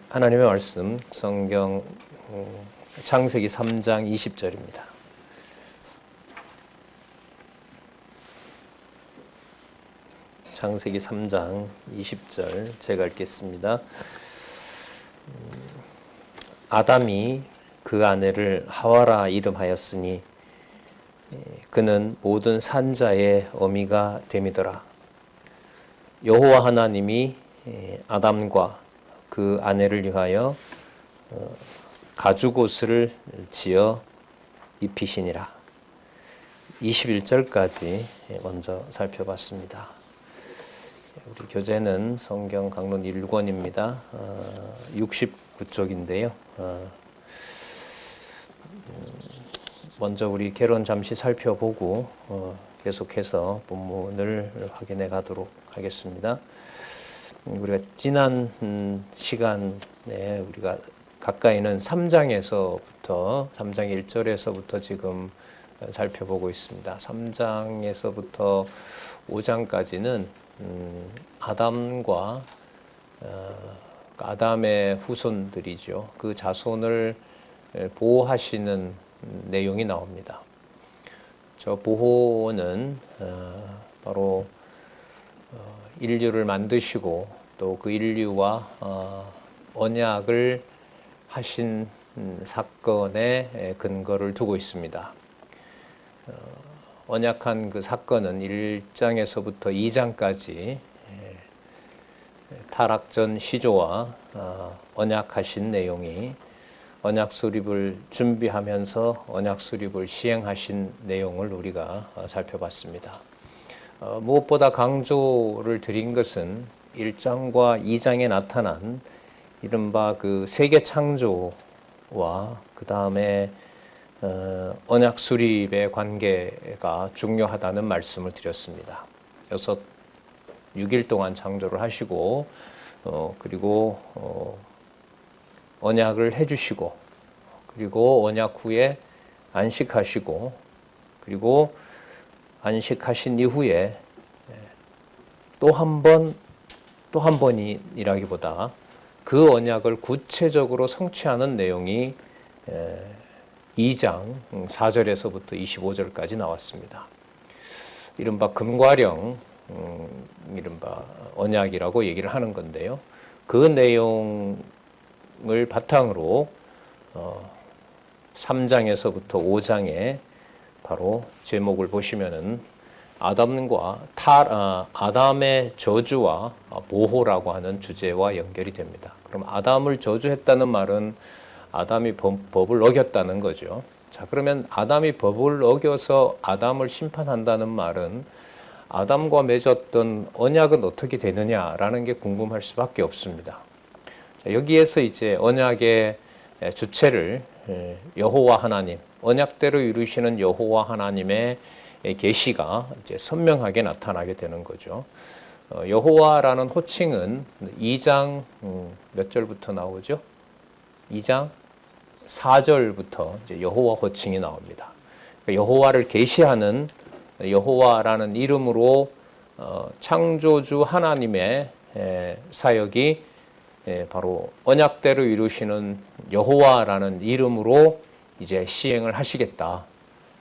하나님의 말씀 성경 창세기 3장 20절입니다. 창세기 3장 20절 제가 읽겠습니다. 아담이 그 아내를 하와라 이름하였으니 그는 모든 산자의 어미가 됨이더라. 여호와 하나님이 아담과 그 아내를 위하여 가죽옷을 지어 입히시니라. 21절까지 먼저 살펴봤습니다. 우리 교재는 성경 강론 1권입니다. 69쪽인데요. 먼저 우리 개론 잠시 살펴보고 계속해서 본문을 확인해 가도록 하겠습니다. 우리가 지난 시간에 우리가 가까이는 3장에서부터 3장 1절에서부터 지금 살펴보고 있습니다. 3장에서부터 5장까지는 아담과 아담의 후손들이죠. 그 자손을 보호하시는 내용이 나옵니다. 저 보호는 바로 인류를 만드시고 또 그 인류와 언약을 하신 사건에 근거를 두고 있습니다. 언약한 그 사건은 1장에서부터 2장까지 타락 전 시조와 언약하신 내용이 언약 수립을 준비하면서 언약 수립을 시행하신 내용을 우리가 살펴봤습니다. 무엇보다 강조를 드린 것은 1장과 2장에 나타난 이른바 그 세계 창조와 그 다음에 언약 수립의 관계가 중요하다는 말씀을 드렸습니다. 6일 동안 창조를 하시고 그리고 언약을 해주시고 그리고 언약 후에 안식하시고 그리고 안식하신 이후에 또 한 번이라기보다 그 언약을 구체적으로 성취하는 내용이 2장 4절에서부터 25절까지 나왔습니다. 이른바 금과령, 이른바 언약이라고 얘기를 하는 건데요. 그 내용을 바탕으로 3장에서부터 5장에 바로 제목을 보시면은 아담의 저주와 보호라고 하는 주제와 연결이 됩니다. 그럼 아담을 저주했다는 말은 아담이 법을 어겼다는 거죠. 자, 그러면 아담이 법을 어겨서 아담을 심판한다는 말은 아담과 맺었던 언약은 어떻게 되느냐라는 게 궁금할 수밖에 없습니다. 자, 여기에서 이제 언약의 주체를 여호와 하나님, 언약대로 이루시는 여호와 하나님의 계시가 이제 선명하게 나타나게 되는 거죠. 여호와라는 호칭은 2장 몇 절부터 나오죠? 2장 4절부터 이제 여호와 호칭이 나옵니다. 여호와를 계시하는 여호와라는 이름으로 창조주 하나님의 사역이 바로 언약대로 이루시는 여호와라는 이름으로 이제 시행을 하시겠다,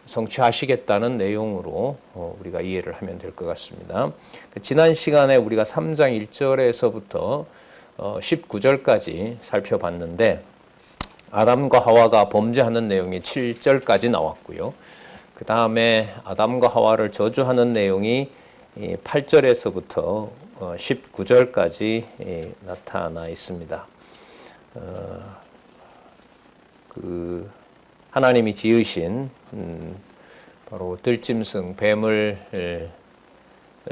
성취하시겠다는 내용으로 우리가 이해를 하면 될 것 같습니다. 지난 시간에 우리가 3장 1절에서부터 19절까지 살펴봤는데 아담과 하와가 범죄하는 내용이 7절까지 나왔고요. 그 다음에 아담과 하와를 저주하는 내용이 8절에서부터 19절까지 나타나 있습니다. 하나님이 지으신 바로 들짐승, 뱀을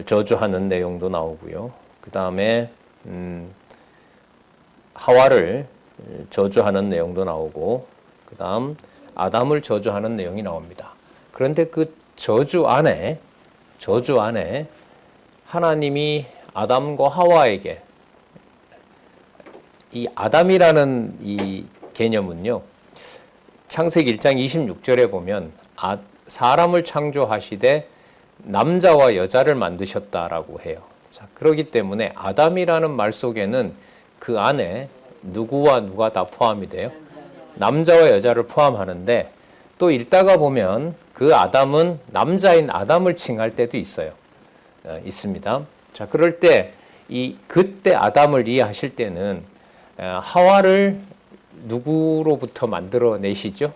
저주하는 내용도 나오고요. 그 다음에 하와를 저주하는 내용도 나오고 그 다음 아담을 저주하는 내용이 나옵니다. 그런데 그 저주 안에 하나님이 아담과 하와에게 이 아담이라는 이 개념은요. 창세기 1장 26절에 보면 사람을 창조하시되 남자와 여자를 만드셨다라고 해요. 자, 그렇기 때문에 아담이라는 말 속에는 그 안에 누구와 누가 다 포함이 돼요? 남자와 여자를 포함하는데 또 읽다가 보면 그 아담은 남자인 아담을 칭할 때도 있어요. 있습니다. 자, 그럴 때 그때 아담을 이해하실 때는 하와를 누구로부터 만들어내시죠?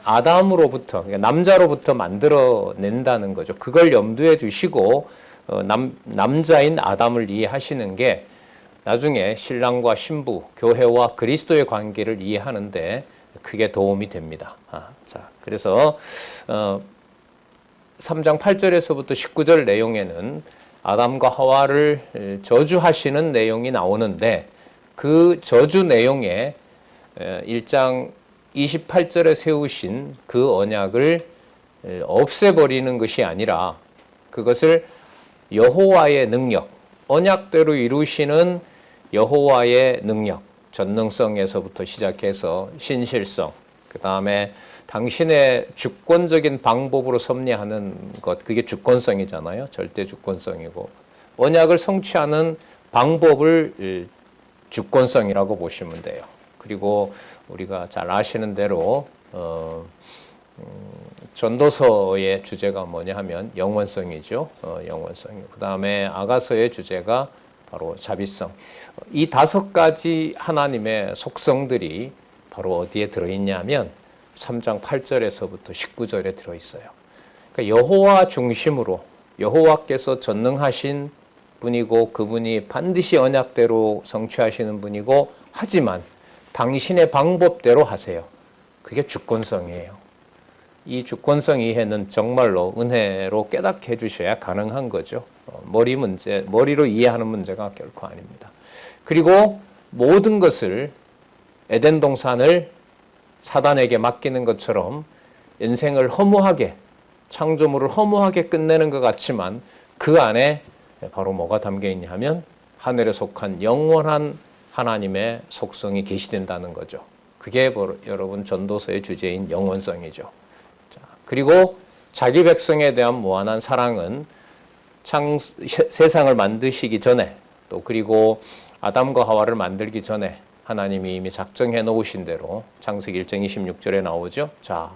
아담으로부터, 그러니까 남자로부터 만들어낸다는 거죠. 그걸 염두에 두시고 남자인 아담을 이해하시는 게 나중에 신랑과 신부, 교회와 그리스도의 관계를 이해하는데 크게 도움이 됩니다. 자, 그래서 3장 8절에서부터 19절 내용에는 아담과 하와를 저주하시는 내용이 나오는데 그 저주 내용에 1장 28절에 세우신 그 언약을 없애버리는 것이 아니라 그것을 여호와의 능력, 언약대로 이루시는 여호와의 능력, 전능성에서부터 시작해서 신실성, 그 다음에 당신의 주권적인 방법으로 섭리하는 것, 그게 주권성이잖아요. 절대 주권성이고 언약을 성취하는 방법을 주권성이라고 보시면 돼요. 그리고 우리가 잘 아시는 대로 전도서의 주제가 뭐냐 하면 영원성이죠. 영원성. 그 다음에 아가서의 주제가 바로 자비성. 이 5가지 하나님의 속성들이 바로 어디에 들어있냐면 3장 8절에서부터 19절에 들어있어요. 그러니까 여호와 중심으로 여호와께서 전능하신 분이고 그분이 반드시 언약대로 성취하시는 분이고 하지만 당신의 방법대로 하세요. 그게 주권성이에요. 이 주권성 이해는 정말로 은혜로 깨닫게 해주셔야 가능한 거죠. 머리로 이해하는 문제가 결코 아닙니다. 그리고 모든 것을 에덴 동산을 사단에게 맡기는 것처럼 인생을 허무하게 창조물을 허무하게 끝내는 것 같지만 그 안에 바로 뭐가 담겨 있냐 하면 하늘에 속한 영원한 하나님의 속성이 계시된다는 거죠. 그게 여러분 전도서의 주제인 영원성이죠. 자, 그리고 자기 백성에 대한 무한한 사랑은 세상을 만드시기 전에 또 그리고 아담과 하와를 만들기 전에 하나님이 이미 작정해 놓으신 대로 창세기 1장 26절에 나오죠. 자,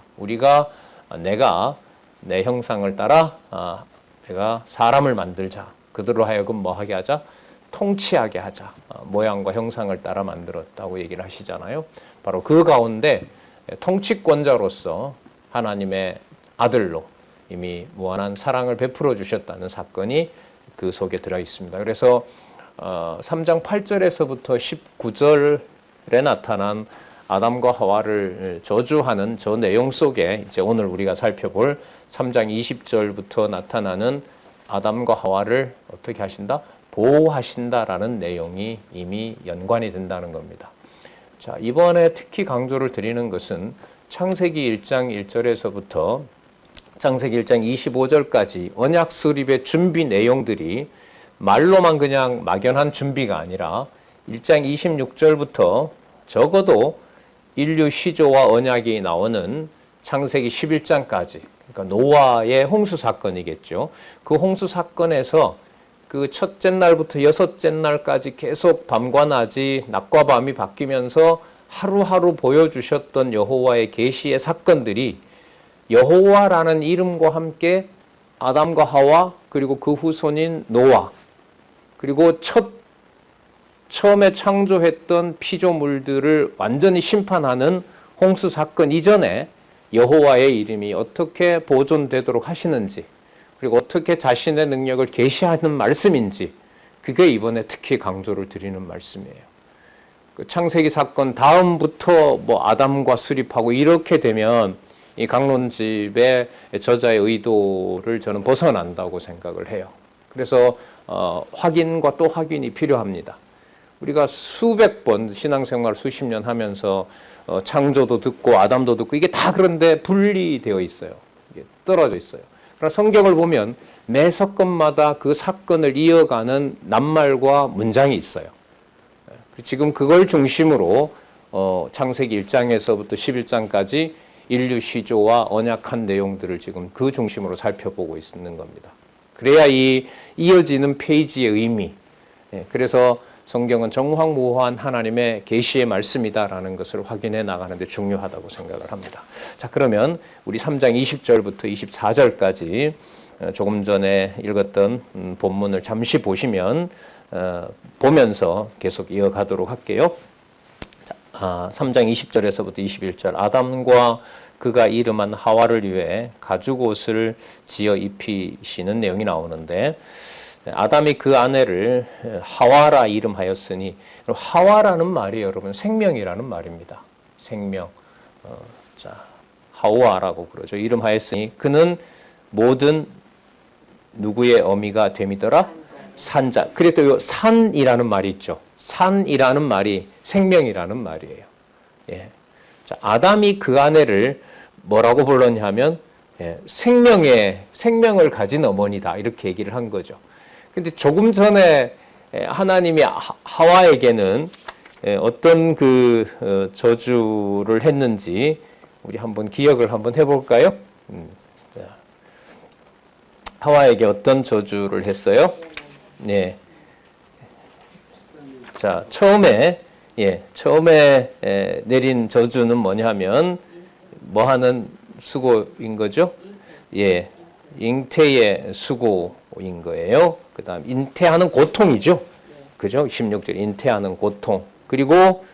내가 내 형상을 따라 내가 사람을 만들자. 그들로 하여금 뭐 하게 하자? 통치하게 하자. 모양과 형상을 따라 만들었다고 얘기를 하시잖아요. 바로 그 가운데 통치권자로서 하나님의 아들로 이미 무한한 사랑을 베풀어 주셨다는 사건이 그 속에 들어 있습니다. 그래서 3장 8절에서부터 19절에 나타난 아담과 하와를 저주하는 저 내용 속에 이제 오늘 우리가 살펴볼 3장 20절부터 나타나는 아담과 하와를 어떻게 하신다? 보호하신다라는 내용이 이미 연관이 된다는 겁니다. 자, 이번에 특히 강조를 드리는 것은 창세기 1장 1절에서부터 창세기 1장 25절까지 언약 수립의 준비 내용들이 말로만 그냥 막연한 준비가 아니라 1장 26절부터 적어도 인류 시조와 언약이 나오는 창세기 11장까지, 그러니까 노아의 홍수 사건이겠죠. 그 홍수 사건에서 그 첫째 날부터 여섯째 날까지 계속 밤과 낮이 낮과 밤이 바뀌면서 하루하루 보여주셨던 여호와의 계시의 사건들이 여호와라는 이름과 함께 아담과 하와 그리고 그 후손인 노아 그리고 처음에 창조했던 피조물들을 완전히 심판하는 홍수 사건 이전에 여호와의 이름이 어떻게 보존되도록 하시는지 그리고 어떻게 자신의 능력을 계시하는 말씀인지 그게 이번에 특히 강조를 드리는 말씀이에요. 그 창세기 사건 다음부터 뭐 아담과 수립하고 이렇게 되면 이 강론집의 저자의 의도를 저는 벗어난다고 생각을 해요. 그래서 확인과 또 확인이 필요합니다. 우리가 수백 번 신앙생활 수십 년 하면서 창조도 듣고 아담도 듣고 이게 다 그런데 분리되어 있어요. 이게 떨어져 있어요. 그러나 성경을 보면 매 사건마다 그 사건을 이어가는 낱말과 문장이 있어요. 지금 그걸 중심으로 창세기 1장에서부터 11장까지 인류 시조와 언약한 내용들을 지금 그 중심으로 살펴보고 있는 겁니다. 그래야 이 이어지는 페이지의 의미, 그래서 성경은 정황무후한 하나님의 계시의 말씀이다라는 것을 확인해 나가는 데 중요하다고 생각을 합니다. 자, 그러면 우리 3장 20절부터 24절까지 조금 전에 읽었던 본문을 잠시 보시면 보면서 계속 이어가도록 할게요. 자, 3장 20절에서부터 21절 아담과 그가 이름한 하와를 위해 가죽옷을 지어 입히시는 내용이 나오는데 아담이 그 아내를 하와라 이름하였으니 하와라는 말이 여러분 생명이라는 말입니다. 생명. 자, 하와라고 그러죠. 이름하였으니 그는 모든 누구의 어미가 됨이더라? 산자. 그래도 요 산이라는 말이 있죠. 산이라는 말이 생명이라는 말이에요. 예. 자, 아담이 그 아내를 뭐라고 불렀냐면 생명을 가진 어머니다 이렇게 얘기를 한 거죠. 근데 조금 전에 하나님이 하와에게는 어떤 그 저주를 했는지 우리 한번 기억을 한번 해볼까요? 하와에게 어떤 저주를 했어요? 네. 자, 처음에 내린 저주는 뭐냐면 뭐 하는 수고인 거죠? 예. 잉태의 수고인 거예요. 그다음 잉태하는 고통이죠. 그죠? 16절 잉태하는 고통. 그리고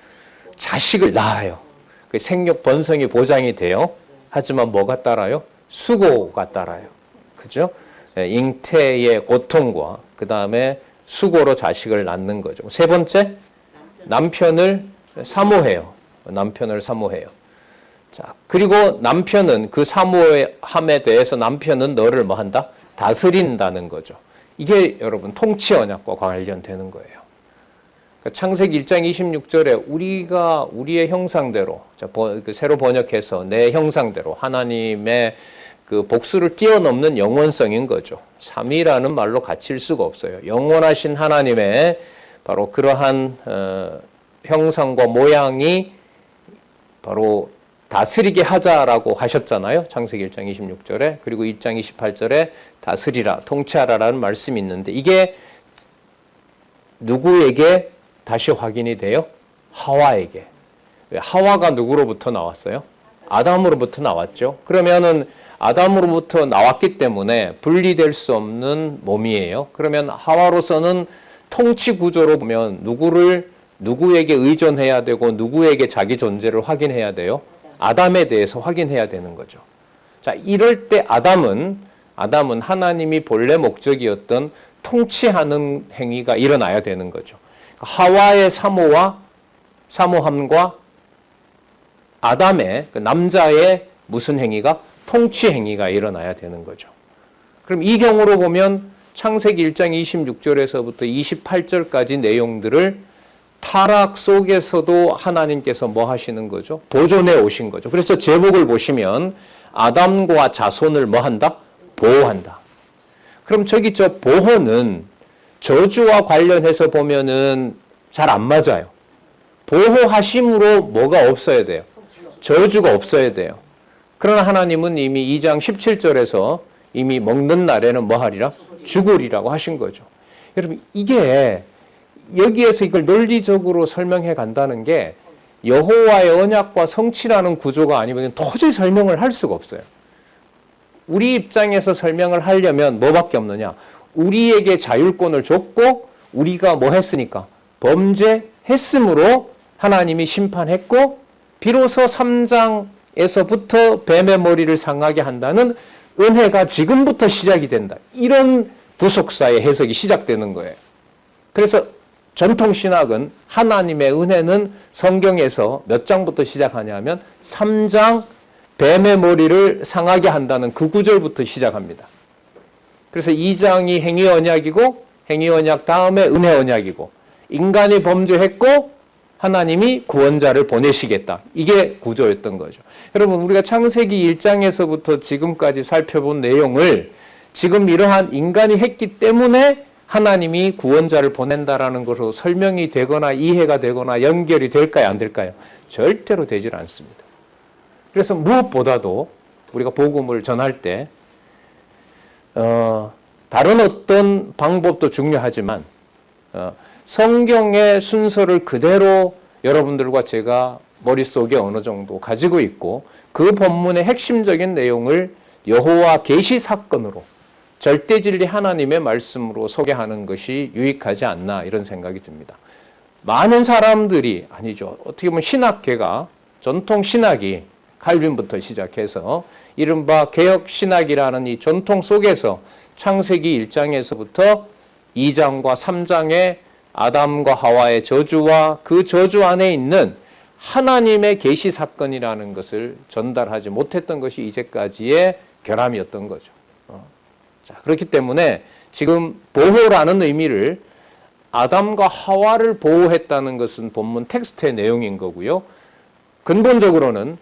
자식을 낳아요. 그 생육 번성이 보장이 돼요. 하지만 뭐가 따라요? 수고가 따라요. 그죠? 잉태의 고통과 그다음에 수고로 자식을 낳는 거죠. 세 번째, 남편을 사모해요. 남편을 사모해요. 자, 그리고 남편은 그 사모함에 대해서 남편은 너를 뭐 한다? 다스린다는 거죠. 이게 여러분 통치 언약과 관련되는 거예요. 그러니까 창세기 1장 26절에 우리가 우리의 형상대로, 새로 번역해서 내 형상대로 하나님의 그 복수를 뛰어넘는 영원성인 거죠. 삼위라는 말로 갖힐 수가 없어요. 영원하신 하나님의 바로 그러한 형상과 모양이 바로 다스리게 하자라고 하셨잖아요. 창세기 1장 26절에. 그리고 2장 28절에 다스리라, 통치하라라는 말씀이 있는데 이게 누구에게 다시 확인이 돼요? 하와에게. 하와가 누구로부터 나왔어요? 아담으로부터 나왔죠. 그러면은 아담으로부터 나왔기 때문에 분리될 수 없는 몸이에요. 그러면 하와로서는 통치 구조로 보면 누구에게 의존해야 되고 누구에게 자기 존재를 확인해야 돼요? 아담에 대해서 확인해야 되는 거죠. 자, 이럴 때 아담은 하나님이 본래 목적이었던 통치하는 행위가 일어나야 되는 거죠. 하와의 사모함과 아담의 그 남자의 무슨 행위가 통치 행위가 일어나야 되는 거죠. 그럼 이 경우로 보면 창세기 1장 26절에서부터 28절까지 내용들을 타락 속에서도 하나님께서 뭐 하시는 거죠? 보존해 오신 거죠. 그래서 제목을 보시면 아담과 자손을 뭐 한다? 보호한다. 그럼 저기 저 보호는 저주와 관련해서 보면은 잘 안 맞아요. 보호하심으로 뭐가 없어야 돼요? 저주가 없어야 돼요. 그러나 하나님은 이미 2장 17절에서 이미 먹는 날에는 뭐 하리라? 죽으리라고 하신 거죠. 여러분 이게 여기에서 이걸 논리적으로 설명해 간다는 게 여호와의 언약과 성취라는 구조가 아니면 도저히 설명을 할 수가 없어요. 우리 입장에서 설명을 하려면 뭐밖에 없느냐? 우리에게 자율권을 줬고 우리가 뭐 했으니까? 범죄했으므로 하나님이 심판했고 비로소 3장에서부터 뱀의 머리를 상하게 한다는 은혜가 지금부터 시작이 된다. 이런 구속사의 해석이 시작되는 거예요. 그래서 전통신학은 하나님의 은혜는 성경에서 몇 장부터 시작하냐면 3장 뱀의 머리를 상하게 한다는 그 구절부터 시작합니다. 그래서 2장이 행위 언약이고 행위 언약 다음에 은혜 언약이고 인간이 범죄했고 하나님이 구원자를 보내시겠다. 이게 구조였던 거죠. 여러분 우리가 창세기 1장에서부터 지금까지 살펴본 내용을 지금 이러한 인간이 했기 때문에 하나님이 구원자를 보낸다라는 것으로 설명이 되거나 이해가 되거나 연결이 될까요? 안 될까요? 절대로 되질 않습니다. 그래서 무엇보다도 우리가 복음을 전할 때 다른 어떤 방법도 중요하지만 성경의 순서를 그대로 여러분들과 제가 머릿속에 어느 정도 가지고 있고 그 본문의 핵심적인 내용을 여호와 계시 사건으로 절대진리 하나님의 말씀으로 소개하는 것이 유익하지 않나 이런 생각이 듭니다. 많은 사람들이 아니죠. 어떻게 보면 신학계가 전통 신학이 칼빈부터 시작해서 이른바 개혁 신학이라는 이 전통 속에서 창세기 1장에서부터 2장과 3장의 아담과 하와의 저주와 그 저주 안에 있는 하나님의 계시 사건이라는 것을 전달하지 못했던 것이 이제까지의 결함이었던 거죠. 자, 그렇기 때문에 지금 보호라는 의미를 아담과 하와를 보호했다는 것은 본문 텍스트의 내용인 거고요. 근본적으로는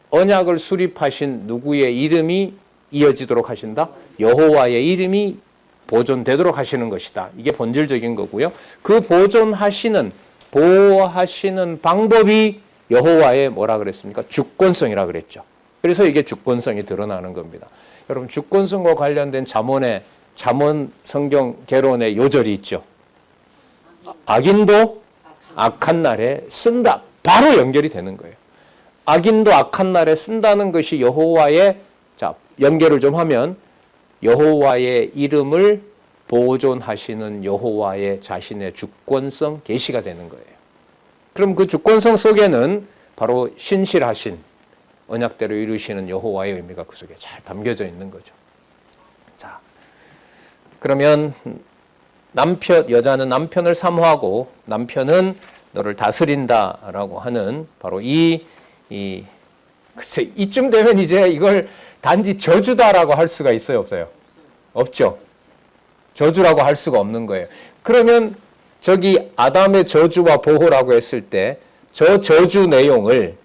언약을 수립하신 누구의 이름이 이어지도록 하신다? 여호와의 이름이 보존되도록 하시는 것이다. 이게 본질적인 거고요. 그 보존하시는, 보호하시는 방법이 여호와의 뭐라 그랬습니까? 주권성이라 그랬죠. 그래서 이게 주권성이 드러나는 겁니다. 여러분 주권성과 관련된 잠언 성경 개론의 요절이 있죠. 악인도 악한 날에 쓴다. 바로 연결이 되는 거예요. 악인도 악한 날에 쓴다는 것이 여호와의, 자, 연결을 좀 하면 여호와의 이름을 보존하시는 여호와의 자신의 주권성 계시가 되는 거예요. 그럼 그 주권성 속에는 바로 신실하신 언약대로 이루시는 여호와의 의미가 그 속에 잘 담겨져 있는 거죠. 자, 그러면 여자는 남편을 사모하고 남편은 너를 다스린다라고 하는 바로 글쎄 이쯤 되면 이제 이걸 단지 저주다라고 할 수가 있어요, 없어요? 없죠. 저주라고 할 수가 없는 거예요. 그러면 저기 아담의 저주와 보호라고 했을 때 저 저주 내용을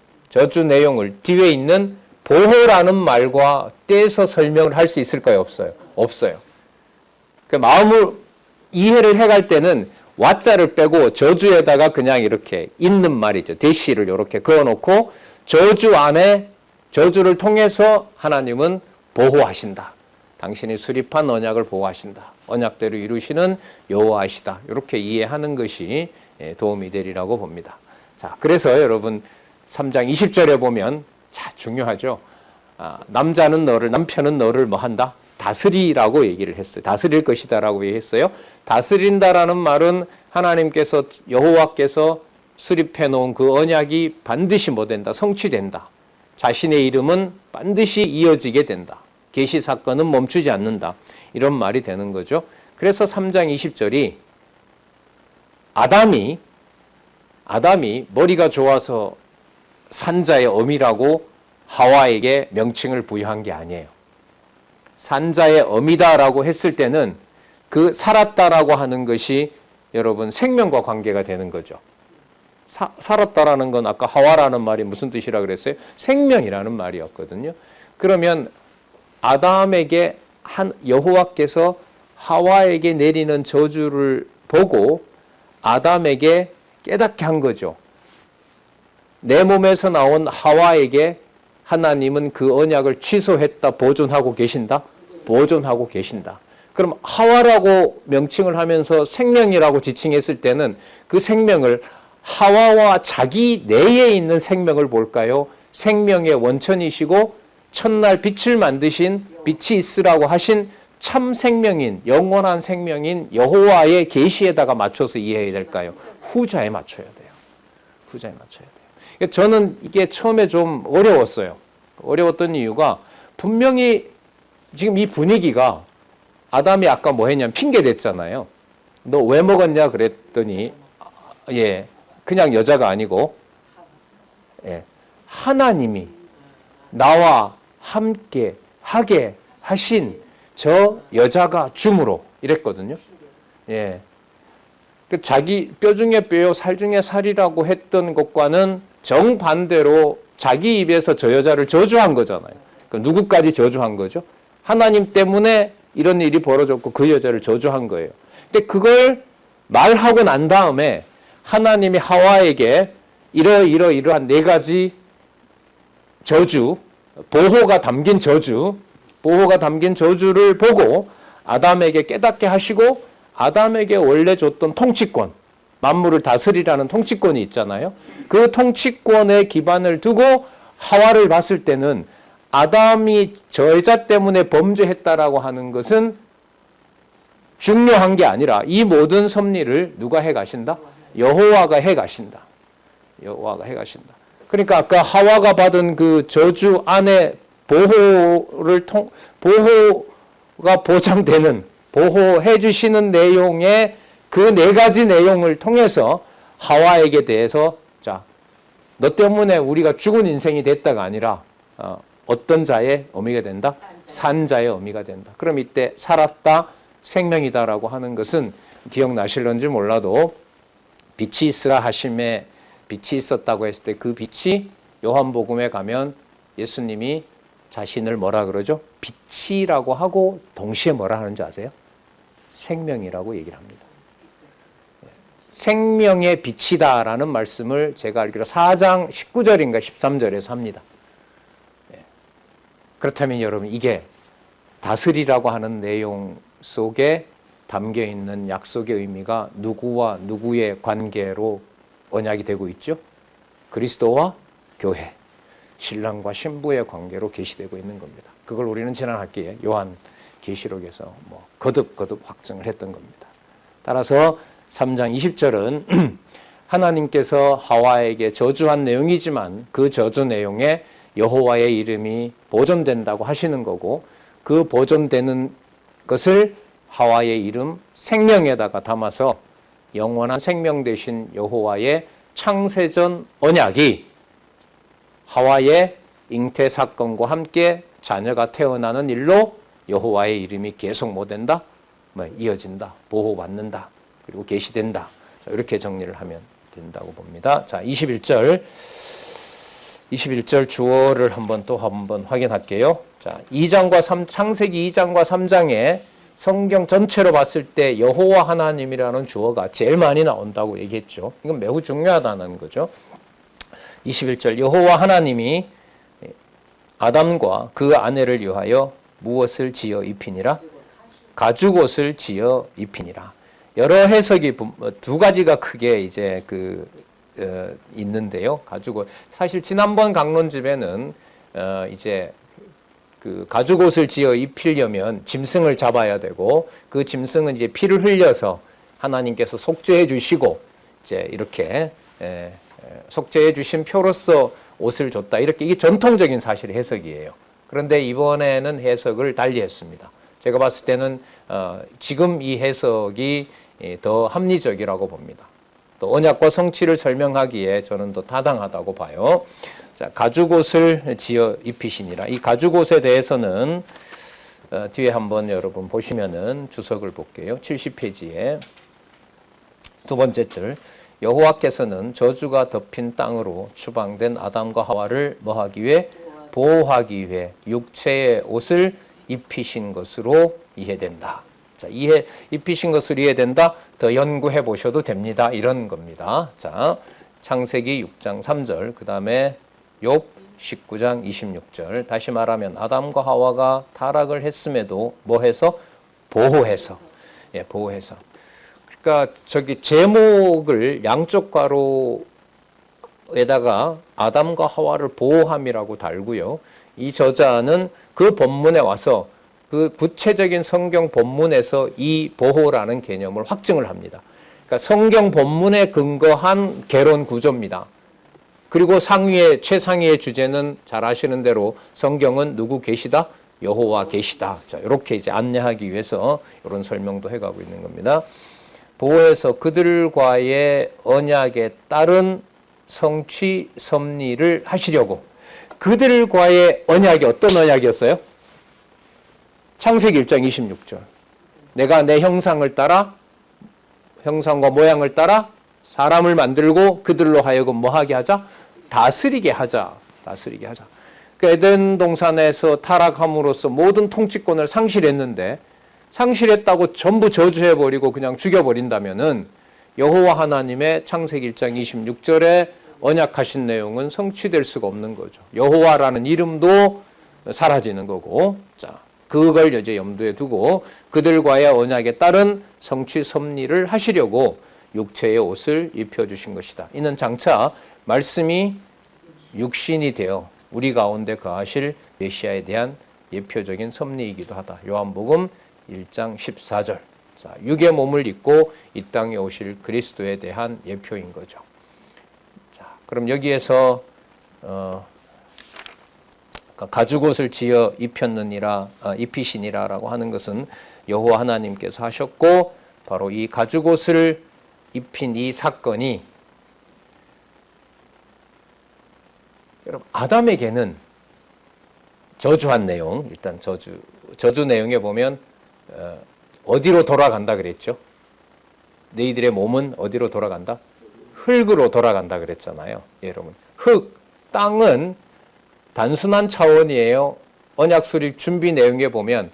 뒤에 있는 보호라는 말과 떼서 설명을 할 수 있을까요, 없어요? 없어요. 그 마음을 이해를 해갈 때는 와자를 빼고 저주에다가 그냥 이렇게 있는 말이죠. 대시를 이렇게 그어놓고 저주 안에 저주를 통해서 하나님은 보호하신다. 당신이 수립한 언약을 보호하신다. 언약대로 이루시는 여호와이시다. 이렇게 이해하는 것이 도움이 되리라고 봅니다. 자, 그래서 여러분 3장 20절에 보면 자, 중요하죠. 남편은 너를 뭐 한다? 다스리라고 얘기를 했어요. 다스릴 것이다라고 얘기했어요. 다스린다라는 말은 하나님께서 여호와께서 수립해 놓은 그 언약이 반드시 뭐 된다? 성취된다. 자신의 이름은 반드시 이어지게 된다. 계시 사건은 멈추지 않는다. 이런 말이 되는 거죠. 그래서 3장 20절이 아담이 머리가 좋아서 산자의 어미라고 하와에게 명칭을 부여한 게 아니에요. 산자의 어미다라고 했을 때는 그 살았다라고 하는 것이 여러분 생명과 관계가 되는 거죠. 살았다라는 건 아까 하와라는 말이 무슨 뜻이라 그랬어요? 생명이라는 말이었거든요. 그러면 아담에게 여호와께서 하와에게 내리는 저주를 보고 아담에게 깨닫게 한 거죠. 내 몸에서 나온 하와에게 하나님은 그 언약을 취소했다, 보존하고 계신다? 보존하고 계신다. 그럼 하와라고 명칭을 하면서 생명이라고 지칭했을 때는 그 생명을 하와와 자기 내에 있는 생명을 볼까요? 생명의 원천이시고 첫날 빛을 만드신 빛이 있으라고 하신 참 생명인, 영원한 생명인 여호와의 계시에다가 맞춰서 이해해야 될까요? 후자에 맞춰야 돼요. 후자에 맞춰야 돼요. 저는 이게 처음에 좀 어려웠어요. 어려웠던 이유가 분명히 지금 이 분위기가 아담이 아까 뭐 했냐면 핑계 댔잖아요. 너 왜 먹었냐 그랬더니 그냥 여자가 아니고 하나님이 나와 함께 하게 하신 저 여자가 줌으로 이랬거든요. 자기 뼈 중에 뼈요 살 중에 살이라고 했던 것과는 정반대로 자기 입에서 저 여자를 저주한 거잖아요. 누구까지 저주한 거죠? 하나님 때문에 이런 일이 벌어졌고 그 여자를 저주한 거예요. 근데 그걸 말하고 난 다음에 하나님이 하와에게 이러한 네 가지 저주, 보호가 담긴 저주를 보고 아담에게 깨닫게 하시고 아담에게 원래 줬던 통치권, 만물을 다스리라는 통치권이 있잖아요. 그 통치권에 기반을 두고 하와를 봤을 때는 아담이 저여자 때문에 범죄했다라고 하는 것은 중요한 게 아니라 이 모든 섭리를 누가 해 가신다? 여호와가 해 가신다. 여호와가 해 가신다. 그러니까 아까 하와가 받은 그 저주 안에 보호가 보장되는 보호해 주시는 내용의 그 네 가지 내용을 통해서 하와에게 대해서 자, 너 때문에 우리가 죽은 인생이 됐다가 아니라 어떤 자의 의미가 된다? 산 자의 의미가 된다. 그럼 이때 살았다, 생명이다라고 하는 것은 기억나실런지 몰라도 빛이 있으라 하심에 빛이 있었다고 했을 때 그 빛이 요한복음에 가면 예수님이 자신을 뭐라 그러죠? 빛이라고 하고 동시에 뭐라 하는지 아세요? 생명이라고 얘기를 합니다. 생명의 빛이다라는 말씀을 제가 알기로 4장 19절인가 13절에서 합니다. 그렇다면 여러분 이게 다스리라고 하는 내용 속에 담겨 있는 약속의 의미가 누구와 누구의 관계로 언약이 되고 있죠? 그리스도와 교회, 신랑과 신부의 관계로 계시되고 있는 겁니다. 그걸 우리는 지난 학기에 요한 계시록에서 거듭 확증을 했던 겁니다. 따라서 3장 20절은 하나님께서 하와에게 저주한 내용이지만 그 저주 내용에 여호와의 이름이 보존된다고 하시는 거고 그 보존되는 것을 하와의 이름 생명에다가 담아서 영원한 생명 되신 여호와의 창세전 언약이 하와의 잉태 사건과 함께 자녀가 태어나는 일로 여호와의 이름이 계속 뭐 된다? 이어진다, 보호받는다, 그리고 계시된다. 이렇게 정리를 하면 된다고 봅니다. 자, 21절 주어를 한번 확인할게요. 자, 2장과 창세기 2장과 3장에 성경 전체로 봤을 때 여호와 하나님이라는 주어가 제일 많이 나온다고 얘기했죠. 이건 매우 중요하다는 거죠. 21절 여호와 하나님이 아담과 그 아내를 위하여 무엇을 지어 입히니라? 가죽옷을 지어 입히니라. 여러 해석이 두 가지가 크게 이제 있는데요. 가죽옷. 사실 지난번 강론집에는 이제 그 가죽옷을 지어 입히려면 짐승을 잡아야 되고 그 짐승은 이제 피를 흘려서 하나님께서 속죄해 주시고 이제 이렇게 속죄해 주신 표로서 옷을 줬다. 이렇게 이게 전통적인 사실 해석이에요. 그런데 이번에는 해석을 달리했습니다. 제가 봤을 때는 지금 이 해석이 더 합리적이라고 봅니다. 또 언약과 성취를 설명하기에 저는 더 타당하다고 봐요. 자, 가죽옷을 지어 입히시니라. 이 가죽옷에 대해서는 뒤에 한번 여러분 보시면은 주석을 볼게요. 70페이지에 두 번째 줄. 여호와께서는 저주가 덮인 땅으로 추방된 아담과 하와를 뭐하기 위해? 보호하기 위해 육체의 옷을 입히신 것으로 이해된다. 자, 입히신 것으로 이해된다. 더 연구해 보셔도 됩니다. 이런 겁니다. 자, 창세기 6장 3절, 그 다음에 욥 19장 26절. 다시 말하면 아담과 하와가 타락을 했음에도 뭐해서? 보호해서. 보호해서. 그러니까 제목을 양쪽 괄호에다가 아담과 하와를 보호함이라고 달고요. 이 저자는 그 본문에 와서 그 구체적인 성경 본문에서 이 보호라는 개념을 확증을 합니다. 그러니까 성경 본문에 근거한 개론 구조입니다. 그리고 최상위의 주제는 잘 아시는 대로 성경은 누구 계시다? 여호와 계시다. 자, 이렇게 이제 안내하기 위해서 이런 설명도 해가고 있는 겁니다. 보호해서 그들과의 언약에 따른 성취 섭리를 하시려고. 그들과의 언약이 어떤 언약이었어요? 창세기 1장 26절. 내가 내 형상을 따라, 형상과 모양을 따라 사람을 만들고 그들로 하여금 뭐하게 하자? 다스리게 하자. 다스리게 하자. 그 에덴 동산에서 타락함으로써 모든 통치권을 상실했는데 상실했다고 전부 저주해버리고 그냥 죽여버린다면은 여호와 하나님의 창세기 1장 26절에 언약하신 내용은 성취될 수가 없는 거죠. 여호와라는 이름도 사라지는 거고, 자, 그걸 이제 염두에 두고 그들과의 언약에 따른 성취 섭리를 하시려고 육체의 옷을 입혀주신 것이다. 이는 장차 말씀이 육신이 되어 우리 가운데 거하실 메시아에 대한 예표적인 섭리이기도 하다. 요한복음 1장 14절. 자, 육의 몸을 입고 이 땅에 오실 그리스도에 대한 예표인 거죠. 자, 그럼 여기에서 가죽옷을 지어 입히시니라라고 하는 것은 여호와 하나님께서 하셨고, 바로 이 가죽옷을 입힌 이 사건이 여러분 아담에게는 저주한 내용, 일단 저주 내용에 보면 어디로 돌아간다 그랬죠? 너희들의 몸은 어디로 돌아간다? 흙으로 돌아간다 그랬잖아요. 여러분, 흙, 땅은 단순한 차원이에요. 언약수립 준비 내용에 보면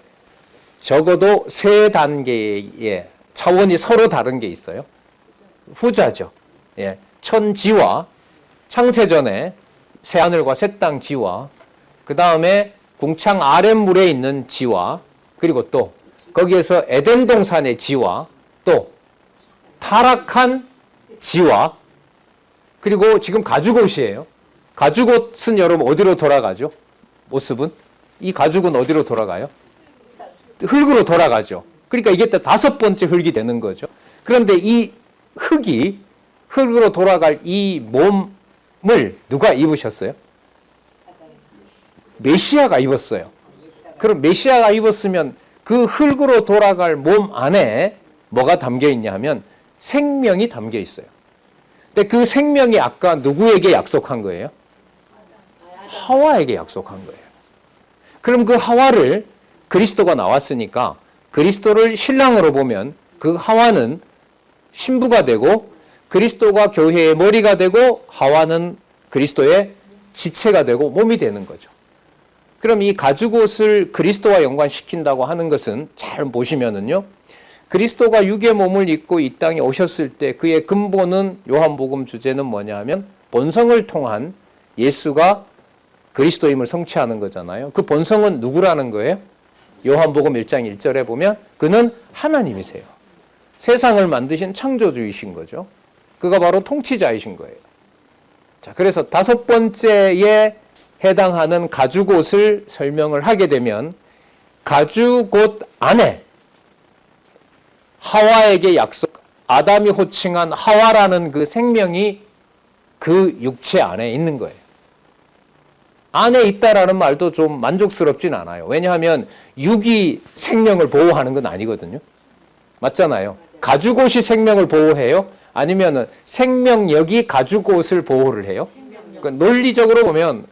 적어도 세 단계의 차원이 서로 다른 게 있어요. 후자죠. 예, 천지와 창세전에 새하늘과 새 땅 지와, 그 다음에 궁창 아랫물에 있는 지와, 그리고 또 거기에서 에덴 동산의 지와, 또 타락한 지와, 그리고 지금 가죽옷이에요. 가죽옷은 여러분 어디로 돌아가죠? 모습은? 이 가죽은 어디로 돌아가요? 흙으로 돌아가죠. 그러니까 이게 또 다섯 번째 흙이 되는 거죠. 그런데 이 흙이 흙으로 돌아갈 이 몸을 누가 입으셨어요? 메시아가 입었어요. 그럼 메시아가 입었으면 그 흙으로 돌아갈 몸 안에 뭐가 담겨 있냐 하면 생명이 담겨 있어요. 근데 그 생명이 아까 누구에게 약속한 거예요? 하와에게 약속한 거예요. 그럼 그 하와를 그리스도가 나왔으니까 그리스도를 신랑으로 보면 그 하와는 신부가 되고 그리스도가 교회의 머리가 되고 하와는 그리스도의 지체가 되고 몸이 되는 거죠. 그럼 이 가죽옷을 그리스도와 연관시킨다고 하는 것은 잘 보시면은요, 그리스도가 육의 몸을 입고 이 땅에 오셨을 때 그의 근본은, 요한복음 주제는 뭐냐 하면 본성을 통한 예수가 그리스도임을 성취하는 거잖아요. 그 본성은 누구라는 거예요? 요한복음 1장 1절에 보면 그는 하나님이세요. 세상을 만드신 창조주이신 거죠. 그가 바로 통치자이신 거예요. 자, 그래서 다섯 번째에 해당하는 가죽옷을 설명을 하게 되면 가죽옷 안에 하와에게 약속, 아담이 호칭한 하와라는 그 생명이 그 육체 안에 있는 거예요. 안에 있다라는 말도 좀 만족스럽진 않아요. 왜냐하면 육이 생명을 보호하는 건 아니거든요. 맞잖아요. 가죽옷이 생명을 보호해요? 아니면 생명력이 가죽옷을 보호를 해요? 그러니까 논리적으로 보면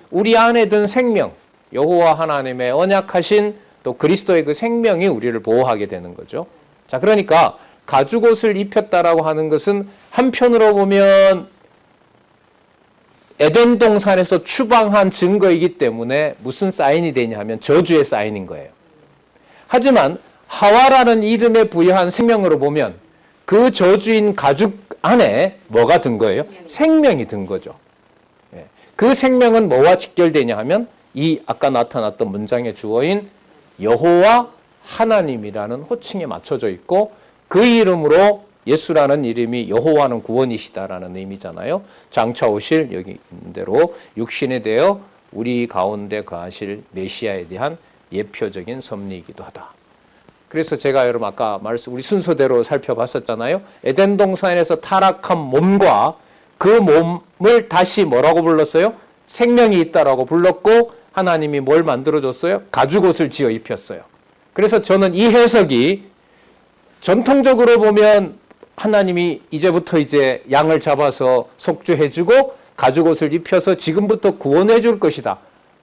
우리 안에 든 생명, 여호와 하나님의 언약하신 또 그리스도의 그 생명이 우리를 보호하게 되는 거죠. 자, 그러니까 가죽옷을 입혔다라고 하는 것은 한편으로 보면 에덴 동산에서 추방한 증거이기 때문에 무슨 사인이 되냐 하면 저주의 사인인 거예요. 하지만 하와라는 이름에 부여한 생명으로 보면 그 저주인 가죽 안에 뭐가 든 거예요? 생명이 든 거죠. 그 생명은 뭐와 직결되냐 하면 이 아까 나타났던 문장의 주어인 여호와 하나님이라는 호칭에 맞춰져 있고, 그 이름으로 예수라는 이름이 여호와는 구원이시다라는 의미잖아요. 장차 오실, 여기 있는 대로 육신에 대어 우리 가운데 거하실 메시아에 대한 예표적인 섭리이기도 하다. 그래서 제가 여러분 아까 우리 순서대로 살펴봤었잖아요. 에덴 동산에서 타락한 몸과 그 몸을 다시 뭐라고 불렀어요? 생명이 있다라고 불렀고, 하나님이 뭘 만들어줬어요? 가죽옷을 지어 입혔어요. 그래서 저는 이 해석이 전통적으로 보면 하나님이 이제부터 이제 양을 잡아서 속죄해주고 가죽옷을 입혀서 지금부터 구원해줄 것이다.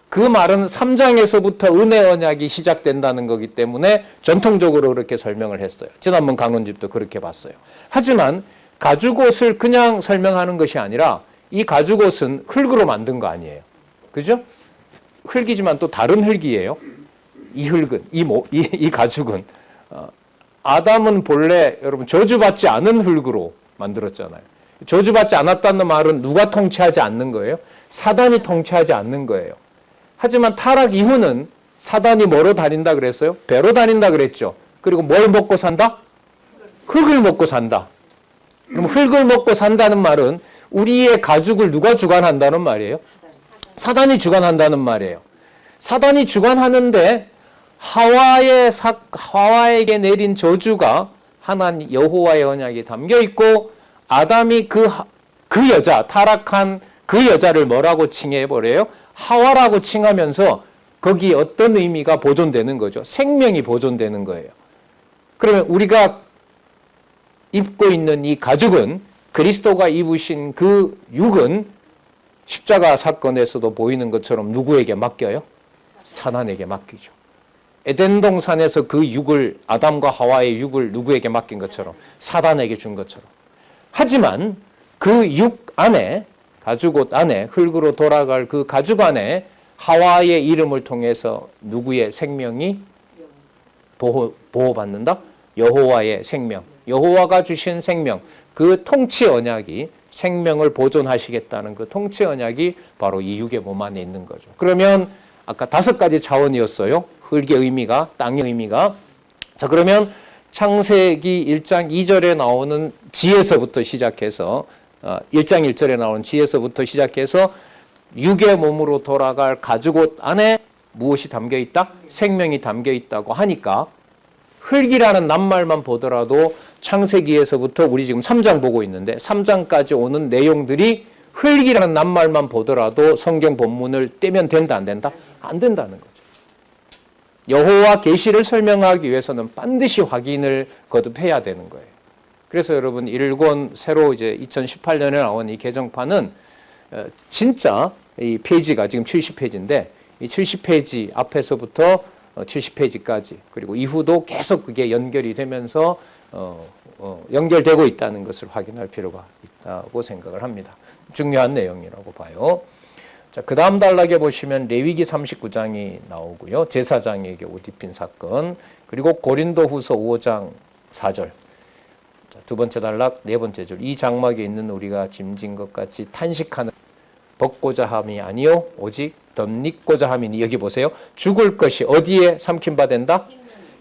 그 말은 3장에서부터 은혜 언약이 시작된다는 거기 때문에 전통적으로 그렇게 설명을 했어요. 지난번 강원집도 그렇게 봤어요. 하지만 가죽옷을 그냥 설명하는 것이 아니라 이 가죽옷은 흙으로 만든 거 아니에요. 그죠? 흙이지만 또 다른 흙이에요. 이 흙은, 이 가죽은. 아담은 본래 여러분 저주받지 않은 흙으로 만들었잖아요. 저주받지 않았다는 말은 누가 통치하지 않는 거예요? 사단이 통치하지 않는 거예요. 하지만 타락 이후는 사단이 뭐로 다닌다 그랬어요? 배로 다닌다 그랬죠. 그리고 뭘 먹고 산다? 흙을 먹고 산다. 그럼 흙을 먹고 산다는 말은 우리의 가죽을 누가 주관한다는 말이에요? 사단이 주관한다는 말이에요. 사단이 주관하는데 하와에게 내린 저주가 하나님 여호와의 언약에 담겨 있고 아담이 그 여자, 타락한 그 여자를 뭐라고 칭해 버려요? 하와라고 칭하면서 거기에 어떤 의미가 보존되는 거죠? 생명이 보존되는 거예요. 그러면 우리가 입고 있는 이 가죽은, 그리스도가 입으신 그 육은 십자가 사건에서도 보이는 것처럼 누구에게 맡겨요? 사단에게 맡기죠. 에덴 동산에서 그 육을, 아담과 하와의 육을 누구에게 맡긴 것처럼, 사단에게 준 것처럼. 하지만 그 육 안에, 가죽옷 안에, 흙으로 돌아갈 그 가죽 안에 하와의 이름을 통해서 누구의 생명이 보호받는다? 여호와의 생명. 여호와가 주신 생명, 그 통치 언약이, 생명을 보존하시겠다는 그 통치 언약이 바로 이 육의 몸 안에 있는 거죠. 그러면 아까 5가지 차원이었어요. 흙의 의미가, 땅의 의미가. 자, 그러면 창세기 1장 2절에 나오는 지에서부터 시작해서 1장 1절에 나오는 지에서부터 시작해서 육의 몸으로 돌아갈 가죽옷 안에 무엇이 담겨 있다? 생명이 담겨 있다고 하니까 흙이라는 낱말만 보더라도 창세기에서부터 우리 지금 3장 보고 있는데 3장까지 오는 내용들이 흙이라는 낱말만 보더라도 성경 본문을 떼면 된다, 안 된다? 안 된다는 거죠. 여호와 계시를 설명하기 위해서는 반드시 확인을 거듭해야 되는 거예요. 그래서 여러분 1권 새로 이제 2018년에 나온 이 개정판은 진짜 이 페이지가 지금 70페이지인데 이 70페이지 앞에서부터 70페이지까지 그리고 이후도 계속 그게 연결이 되면서 연결되고 있다는 것을 확인할 필요가 있다고 생각을 합니다. 중요한 내용이라고 봐요. 자, 그 다음 단락에 보시면 레위기 39장이 나오고요. 제사장에게 옷 입힌 사건, 그리고 고린도후서 5장 4절. 자, 두 번째 단락, 네 번째 줄. 이 장막에 있는 우리가 짐진 것 같이 탄식하는 벗고자 함이 아니요 오직 덧입고자 함이니. 여기 보세요. 죽을 것이 어디에 삼킴 받는다?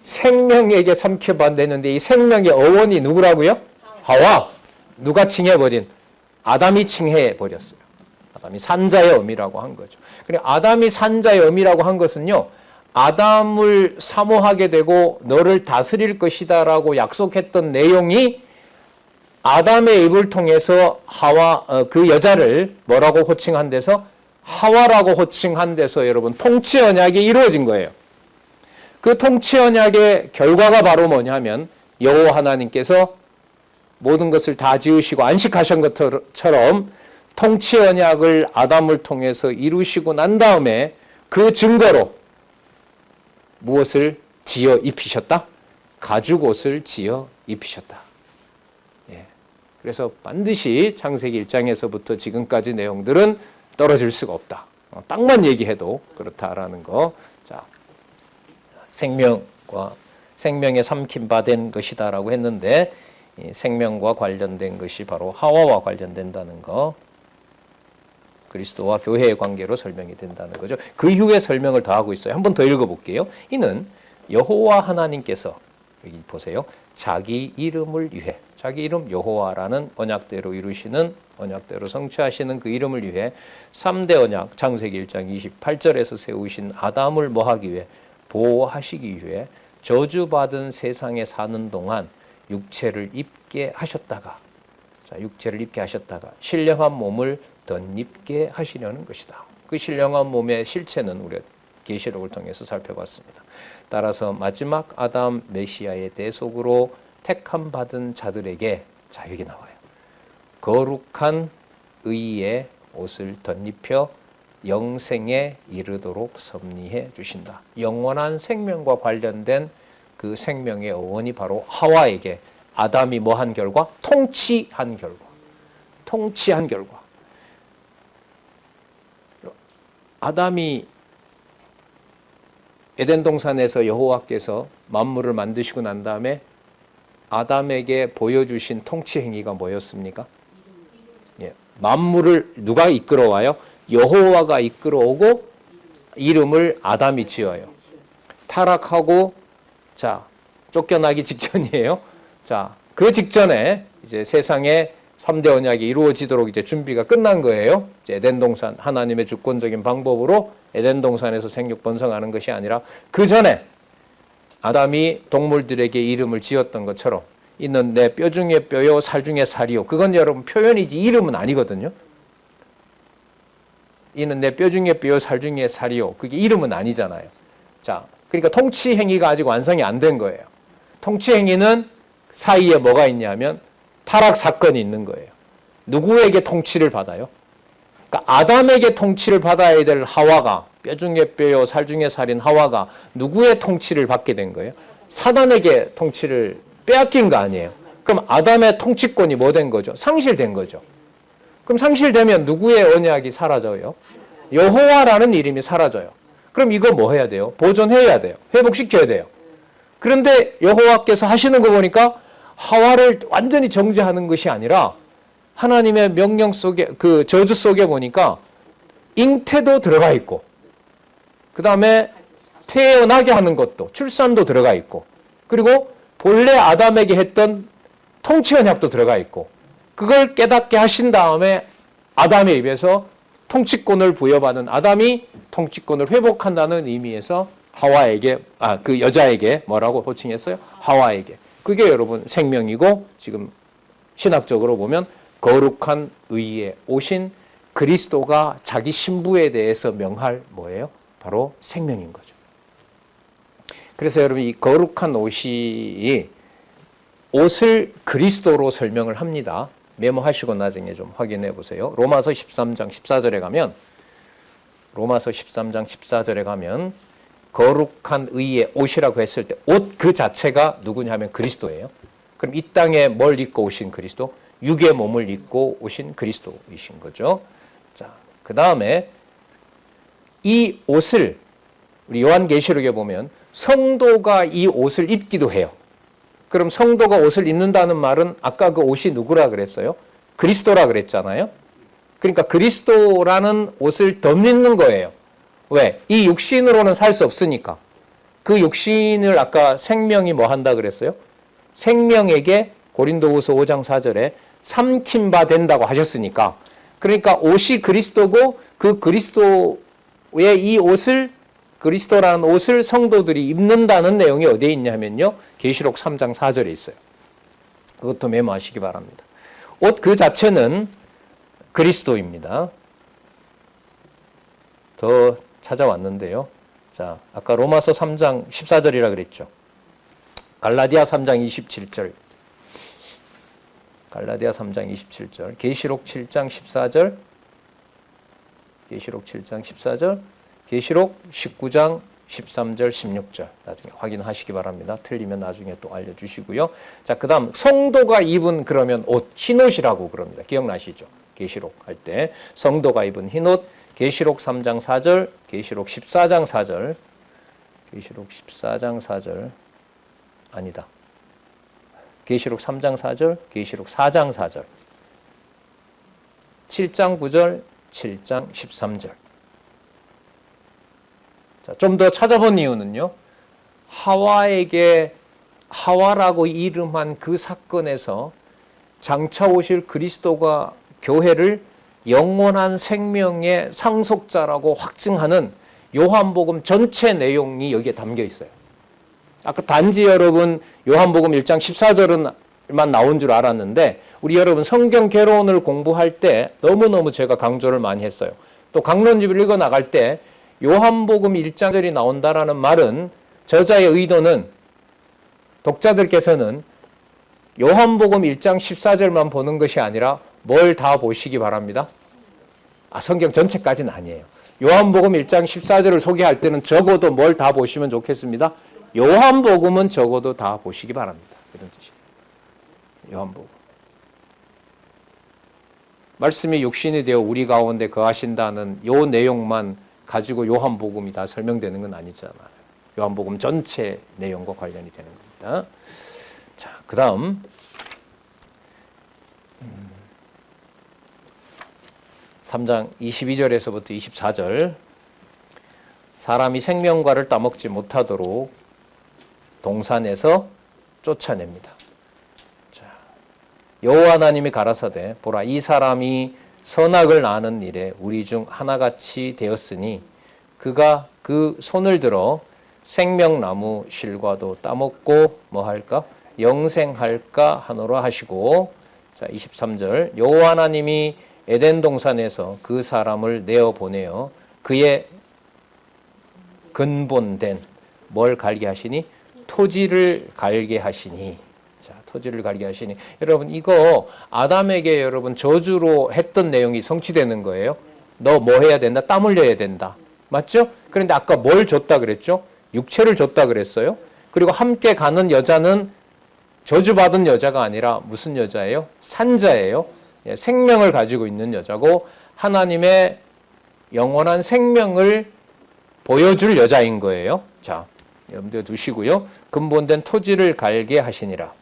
생명에게 삼킴 받는데 이 생명의 어원이 누구라고요? 하와. 누가 칭해버린? 아담이 칭해버렸어요. 아담이 산자의 어미라고 한 거죠. 그래, 아담이 산자의 어미라고 한 것은요, 아담을 사모하게 되고 너를 다스릴 것이다라고 약속했던 내용이 아담의 입을 통해서 하와, 그 여자를 뭐라고 호칭한 데서? 하와라고 호칭한 데서 여러분 통치 언약이 이루어진 거예요. 그 통치 언약의 결과가 바로 뭐냐면 여호와 하나님께서 모든 것을 다 지으시고 안식하신 것처럼 통치 언약을 아담을 통해서 이루시고 난 다음에 그 증거로 무엇을 지어 입히셨다? 가죽옷을 지어 입히셨다. 예. 그래서 반드시 창세기 1장에서부터 지금까지 내용들은 떨어질 수가 없다. 딱만 얘기해도 그렇다라는 거. 자, 생명에 삼킴 받은 것이다라고 했는데 이 생명과 관련된 것이 바로 하와와 관련된다는 거. 그리스도와 교회의 관계로 설명이 된다는 거죠. 그 이후에 설명을 더 하고 있어요. 한 번 더 읽어볼게요. 이는 여호와 하나님께서, 여기 보세요. 자기 이름을 위해, 자기 이름 여호와라는 언약대로 이루시는, 언약대로 성취하시는 그 이름을 위해 3대 언약, 창세기 1장 28절에서 세우신 아담을 뭐하기 위해? 보호하시기 위해 저주받은 세상에 사는 동안 육체를 입게 하셨다가, 자, 육체를 입게 하셨다가 신령한 몸을 덧입게 하시려는 것이다. 그 신령한 몸의 실체는 우리가 계시록을 통해서 살펴봤습니다. 따라서 마지막 아담 메시아의 대속으로 택함 받은 자들에게, 자, 여기 나와요. 거룩한 의의 옷을 덧입혀 영생에 이르도록 섭리해 주신다. 영원한 생명과 관련된 그 생명의 어원이 바로 하와에게 아담이 뭐한 결과? 통치한 결과. 통치한 결과. 아담이 에덴 동산에서 여호와께서 만물을 만드시고 난 다음에 아담에게 보여주신 통치 행위가 뭐였습니까? 예, 만물을 누가 이끌어와요? 여호와가 이끌어오고 이름을 아담이 지어요. 타락하고, 자, 쫓겨나기 직전이에요. 자, 그 직전에 이제 세상에 3대 언약이 이루어지도록 이제 준비가 끝난 거예요. 이제 에덴 동산, 하나님의 주권적인 방법으로 에덴 동산에서 생육 번성하는 것이 아니라 그 전에 아담이 동물들에게 이름을 지었던 것처럼 이는 내 뼈 중에 뼈요 살 중에 살이요. 그건 여러분 표현이지 이름은 아니거든요. 이는 내 뼈 중에 뼈요 살 중에 살이요. 그게 이름은 아니잖아요. 자, 그러니까 통치 행위가 아직 완성이 안 된 거예요. 통치 행위는 사이에 뭐가 있냐면 타락 사건이 있는 거예요. 누구에게 통치를 받아요? 그러니까 아담에게 통치를 받아야 될 하와가, 뼈 중에 뼈요 살 중에 살인 하와가 누구의 통치를 받게 된 거예요? 사단에게 통치를 빼앗긴 거 아니에요. 그럼 아담의 통치권이 뭐 된 거죠? 상실된 거죠. 그럼 상실되면 누구의 언약이 사라져요? 여호와라는 이름이 사라져요. 그럼 이거 뭐 해야 돼요? 보존해야 돼요. 회복시켜야 돼요. 그런데 여호와께서 하시는 거 보니까 하와를 완전히 정죄하는 것이 아니라 하나님의 명령 속에, 그 저주 속에 보니까 잉태도 들어가 있고, 그 다음에 태어나게 하는 것도, 출산도 들어가 있고, 그리고 본래 아담에게 했던 통치 언약도 들어가 있고, 그걸 깨닫게 하신 다음에 아담의 입에서 통치권을 부여받은 아담이 통치권을 회복한다는 의미에서 하와에게, 그 여자에게 뭐라고 호칭했어요? 하와에게. 그게 여러분 생명이고, 지금 신학적으로 보면 거룩한 의에 오신 그리스도가 자기 신부에 대해서 명할 뭐예요? 바로 생명인 거죠. 그래서 여러분 이 거룩한 옷이 옷을 그리스도로 설명을 합니다. 메모하시고 나중에 좀 확인해 보세요. 로마서 13장 14절에 가면 로마서 13장 14절에 가면 거룩한 의의 옷이라고 했을 때 옷 그 자체가 누구냐면 그리스도예요. 그럼 이 땅에 뭘 입고 오신 그리스도? 육의 몸을 입고 오신 그리스도이신 거죠. 자, 그 다음에 이 옷을 우리 요한계시록에 보면 성도가 이 옷을 입기도 해요. 그럼 성도가 옷을 입는다는 말은 아까 그 옷이 누구라 그랬어요? 그리스도라 그랬잖아요. 그러니까 그리스도라는 옷을 덧입는 거예요. 왜? 이 육신으로는 살 수 없으니까. 그 육신을 아까 생명이 뭐 한다 그랬어요? 생명에게 고린도후서 5장 4절에 삼킨 바 된다고 하셨으니까. 그러니까 옷이 그리스도고 그 그리스도의 이 옷을 그리스도라는 옷을 성도들이 입는다는 내용이 어디에 있냐면요. 계시록 3장 4절에 있어요. 그것도 메모하시기 바랍니다. 옷 그 자체는 그리스도입니다. 더 찾아왔는데요. 자, 아까 로마서 3장 14절이라 그랬죠. 갈라디아 3장 27절. 갈라디아 3장 27절. 계시록 7장 14절. 계시록 7장 14절. 계시록 19장 13절 16절 나중에 확인하시기 바랍니다. 틀리면 나중에 또 알려주시고요. 자, 그 다음 성도가 입은 그러면 옷, 흰옷이라고 그럽니다. 기억나시죠? 계시록 할 때 성도가 입은 흰옷, 계시록 3장 4절, 계시록 14장 4절, 계시록 14장 4절 아니다. 계시록 3장 4절, 계시록 4장 4절, 7장 9절, 7장 13절. 좀 더 찾아본 이유는요. 하와라고 이름한 그 사건에서 장차 오실 그리스도가 교회를 영원한 생명의 상속자라고 확증하는 요한복음 전체 내용이 여기에 담겨 있어요. 아까 단지 여러분 요한복음 1장 14절만 나온 줄 알았는데 우리 여러분 성경 개론을 공부할 때 너무너무 제가 강조를 많이 했어요. 또 강론집을 읽어 나갈 때 요한복음 1장절이 나온다라는 말은 저자의 의도는 독자들께서는 요한복음 1장 14절만 보는 것이 아니라 뭘 다 보시기 바랍니다. 성경 전체까지는 아니에요. 요한복음 1장 14절을 소개할 때는 적어도 뭘 다 보시면 좋겠습니다. 요한복음은 적어도 다 보시기 바랍니다. 이런 뜻이에요. 요한복음. 말씀이 육신이 되어 우리 가운데 거하신다는 요 내용만 가지고 요한복음이 다 설명되는 건 아니잖아요. 요한복음 전체 내용과 관련이 되는 겁니다. 자, 그 다음 3장 22절에서부터 24절 사람이 생명과를 따먹지 못하도록 동산에서 쫓아냅니다. 자, 여호와 하나님이 가라사대 보라 이 사람이 선악을 아는 일에 우리 중 하나같이 되었으니 그가 그 손을 들어 생명나무 실과도 따먹고 뭐할까? 영생할까 하노라 하시고 자 23절 여호와 하나님이 에덴 동산에서 그 사람을 내어 보내어 그의 근본된 뭘 갈게 하시니 토지를 갈게 하시니 자 토지를 갈게 하시니 여러분 이거 아담에게 여러분 저주로 했던 내용이 성취되는 거예요. 너 뭐 해야 된다? 땀 흘려야 된다. 맞죠? 그런데 아까 뭘 줬다 그랬죠? 육체를 줬다 그랬어요. 그리고 함께 가는 여자는 저주받은 여자가 아니라 무슨 여자예요? 산자예요. 생명을 가지고 있는 여자고 하나님의 영원한 생명을 보여줄 여자인 거예요. 자, 염두에 두시고요. 근본된 토지를 갈게 하시니라.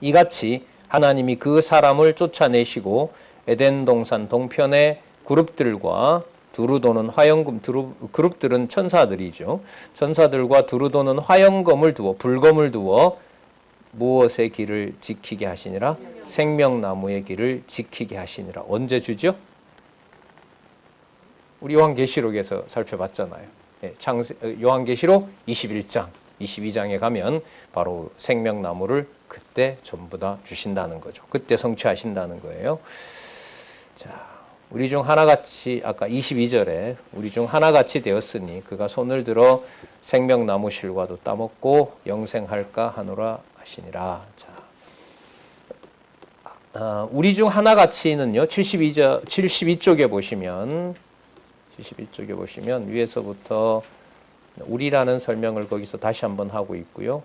이같이 하나님이 그 사람을 쫓아내시고 에덴 동산 동편의 그룹들과 두루 도는 화영금, 그룹들은 천사들이죠. 천사들과 두루 도는 화영검을 두어 불검을 두어 무엇의 길을 지키게 하시니라? 생명나무의 길을 지키게 하시니라. 언제 주죠? 우리 요한계시록에서 살펴봤잖아요. 요한계시록 21장, 22장에 가면 바로 생명나무를 그때 전부 다 주신다는 거죠. 그때 성취하신다는 거예요. 자, 우리 중 하나같이 아까 22절에 우리 중 하나같이 되었으니 그가 손을 들어 생명나무 실과도 따먹고 영생할까 하노라 하시니라. 자, 우리 중 하나같이는요. 72쪽에 보시면 71쪽에 보시면 위에서부터 우리라는 설명을 거기서 다시 한번 하고 있고요.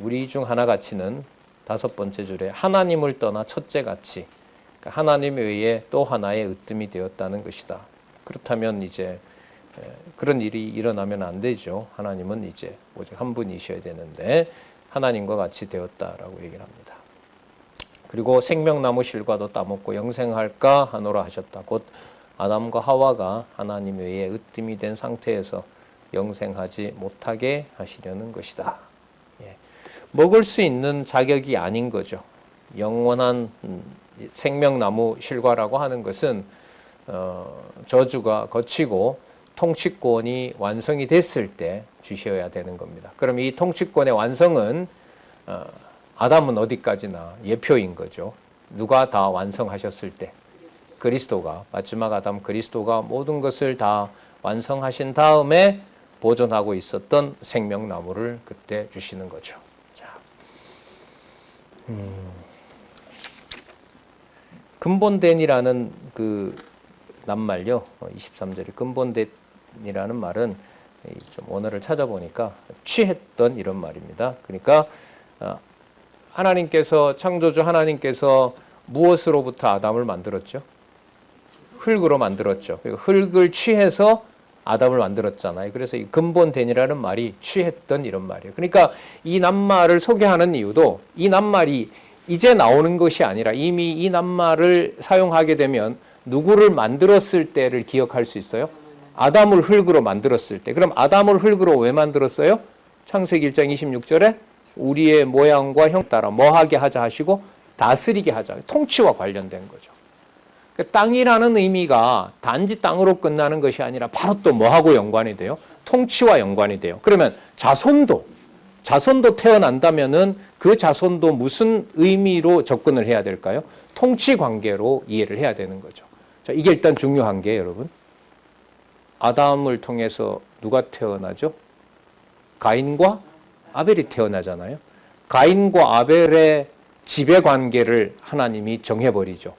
우리 중 하나같이는 5번째 줄에 하나님을 떠나 첫째같이 하나님에 의해 또 하나의 으뜸이 되었다는 것이다. 그렇다면 이제 그런 일이 일어나면 안 되죠. 하나님은 이제 오직 한 분이셔야 되는데 하나님과 같이 되었다라고 얘기를 합니다. 그리고 생명나무 실과도 따먹고 영생할까 하노라 하셨다. 곧 아담과 하와가 하나님에 의해 으뜸이 된 상태에서 영생하지 못하게 하시려는 것이다. 예. 먹을 수 있는 자격이 아닌 거죠. 영원한 생명나무 실과라고 하는 것은 저주가 거치고 통치권이 완성이 됐을 때 주셔야 되는 겁니다. 그럼 이 통치권의 완성은 아담은 어디까지나 예표인 거죠. 누가 다 완성하셨을 때 그리스도가 마지막 아담 그리스도가 모든 것을 다 완성하신 다음에 보존하고 있었던 생명나무를 그때 주시는 거죠. 자, 근본된이라는 그 낱말요. 23절에 근본된이라는 말은 좀 원어를 찾아보니까 취했던 이런 말입니다. 그러니까 하나님께서 창조주 하나님께서 무엇으로부터 아담을 만들었죠? 흙으로 만들었죠. 흙을 취해서 아담을 만들었잖아요. 그래서 이 근본된이라는 말이 취했던 이런 말이에요. 그러니까 이 낱말을 소개하는 이유도 이 낱말이 이제 나오는 것이 아니라 이미 이 낱말을 사용하게 되면 누구를 만들었을 때를 기억할 수 있어요? 아담을 흙으로 만들었을 때. 그럼 아담을 흙으로 왜 만들었어요? 창세기 1장 26절에 우리의 모양과 형 따라 뭐하게 하자 하시고 다스리게 하자. 통치와 관련된 거죠. 땅이라는 의미가 단지 땅으로 끝나는 것이 아니라 바로 또 뭐하고 연관이 돼요? 통치와 연관이 돼요. 그러면 자손도 태어난다면은 그 자손도 무슨 의미로 접근을 해야 될까요? 통치 관계로 이해를 해야 되는 거죠. 자, 이게 일단 중요한 게 여러분. 아담을 통해서 누가 태어나죠? 가인과 아벨이 태어나잖아요. 가인과 아벨의 지배 관계를 하나님이 정해버리죠.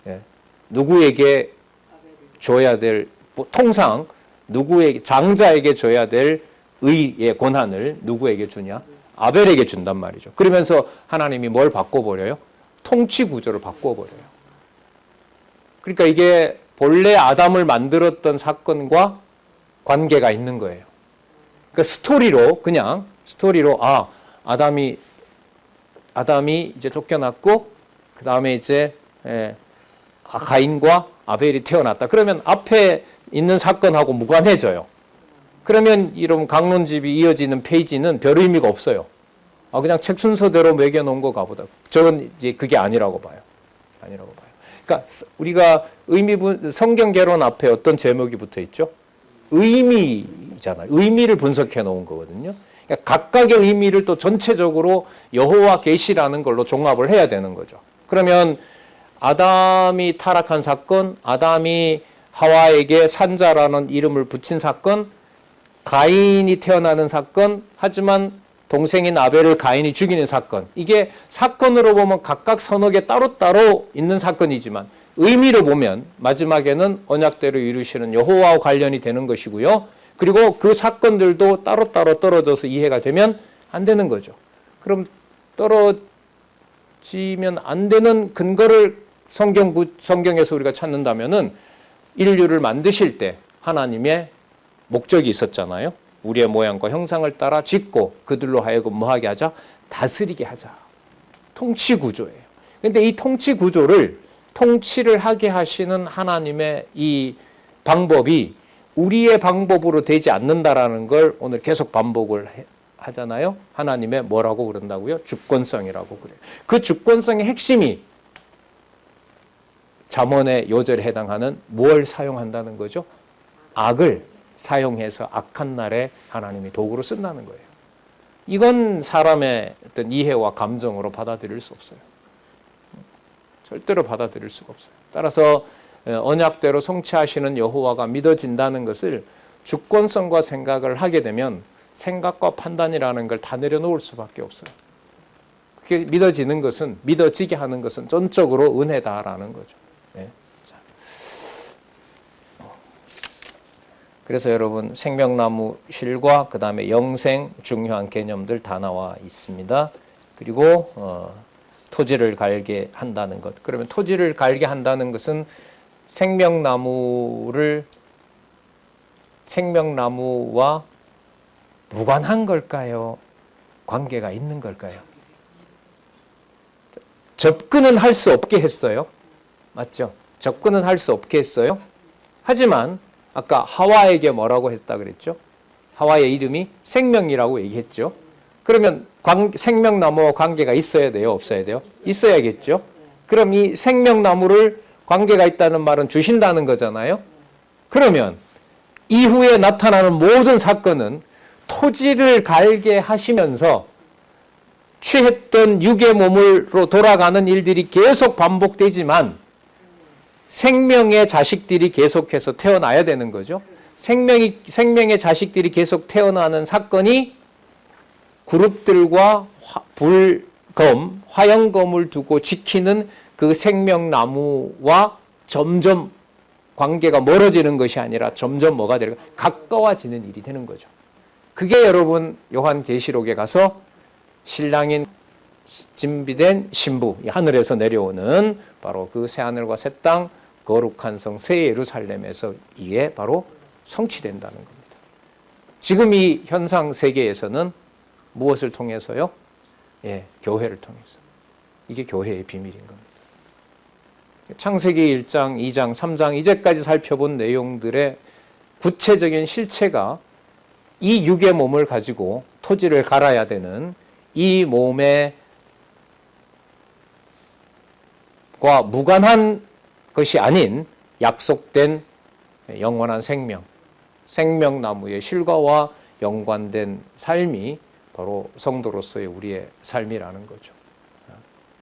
예. 누구에게 줘야 될, 통상 누구에게, 장자에게 줘야 될 의의 권한을 누구에게 주냐? 아벨에게 준단 말이죠. 그러면서 하나님이 뭘 바꿔버려요? 통치 구조를 바꿔버려요. 그러니까 이게 본래 아담을 만들었던 사건과 관계가 있는 거예요. 그러니까 스토리로 아담이 이제 쫓겨났고 그 다음에 이제 가인과 아벨이 태어났다. 그러면 앞에 있는 사건하고 무관해져요. 그러면 이런 강론집이 이어지는 페이지는 별 의미가 없어요. 그냥 책 순서대로 매겨놓은 거가 보다. 저는 이제 그게 아니라고 봐요. 아니라고 봐요. 그러니까 우리가 성경 개론 앞에 어떤 제목이 붙어 있죠? 의미잖아요. 의미를 분석해 놓은 거거든요. 그러니까 각각의 의미를 또 전체적으로 여호와 계시라는 걸로 종합을 해야 되는 거죠. 그러면 아담이 타락한 사건, 아담이 하와에게 산자라는 이름을 붙인 사건, 가인이 태어나는 사건, 하지만 동생인 아벨을 가인이 죽이는 사건. 이게 사건으로 보면 각각 서너 개 따로따로 있는 사건이지만 의미로 보면 마지막에는 언약대로 이루시는 여호와와 관련이 되는 것이고요. 그리고 그 사건들도 따로따로 떨어져서 이해가 되면 안 되는 거죠. 그럼 떨어지면 안 되는 근거를 성경에서 우리가 찾는다면은 인류를 만드실 때 하나님의 목적이 있었잖아요. 우리의 모양과 형상을 따라 짓고 그들로 하여금 뭐하게 하자? 다스리게 하자. 통치 구조예요. 그런데 이 통치 구조를 통치를 하게 하시는 하나님의 이 방법이 우리의 방법으로 되지 않는다라는 걸 오늘 계속 반복을 하잖아요. 하나님의 뭐라고 그런다고요? 주권성이라고 그래요. 그 주권성의 핵심이 잠언의 요절에 해당하는 뭘 사용한다는 거죠? 악을 사용해서 악한 날에 하나님이 도구로 쓴다는 거예요. 이건 사람의 어떤 이해와 감정으로 받아들일 수 없어요. 절대로 받아들일 수가 없어요. 따라서 언약대로 성취하시는 여호와가 믿어진다는 것을 주권성과 생각을 하게 되면 생각과 판단이라는 걸 다 내려놓을 수밖에 없어요. 그게 믿어지는 것은, 믿어지게 하는 것은 전적으로 은혜다라는 거죠. 네. 그래서 여러분 생명나무 실과 그 다음에 영생 중요한 개념들 다 나와 있습니다. 그리고 토지를 갈게 한다는 것. 그러면 토지를 갈게 한다는 것은 생명나무와 무관한 걸까요? 관계가 있는 걸까요? 접근은 할 수 없게 했어요. 맞죠? 접근은 할 수 없게 했어요. 하지만 아까 하와에게 뭐라고 했다 그랬죠? 하와의 이름이 생명이라고 얘기했죠. 그러면 생명나무와 관계가 있어야 돼요? 없어야 돼요? 있어야겠죠. 그럼 이 생명나무를 관계가 있다는 말은 주신다는 거잖아요. 그러면 이후에 나타나는 모든 사건은 토지를 갈게 하시면서 취했던 육의 몸으로 돌아가는 일들이 계속 반복되지만 생명의 자식들이 계속해서 태어나야 되는 거죠. 생명의 자식들이 계속 태어나는 사건이 그룹들과 화영검을 두고 지키는 그 생명나무와 점점 관계가 멀어지는 것이 아니라 점점 뭐가 되는 가까워지는 일이 되는 거죠. 그게 여러분 요한계시록에 가서 신랑인 진비된 신부, 하늘에서 내려오는 바로 그 새하늘과 새 땅, 거룩한 성 새 예루살렘에서 이게 바로 성취된다는 겁니다. 지금 이 현상 세계에서는 무엇을 통해서요? 교회를 통해서. 이게 교회의 비밀인 겁니다. 창세기 1장, 2장, 3장 이제까지 살펴본 내용들의 구체적인 실체가 이 육의 몸을 가지고 토지를 갈아야 되는 이 몸과 무관한 것이 아닌 약속된 영원한 생명나무의 실과와 연관된 삶이 바로 성도로서의 우리의 삶이라는 거죠.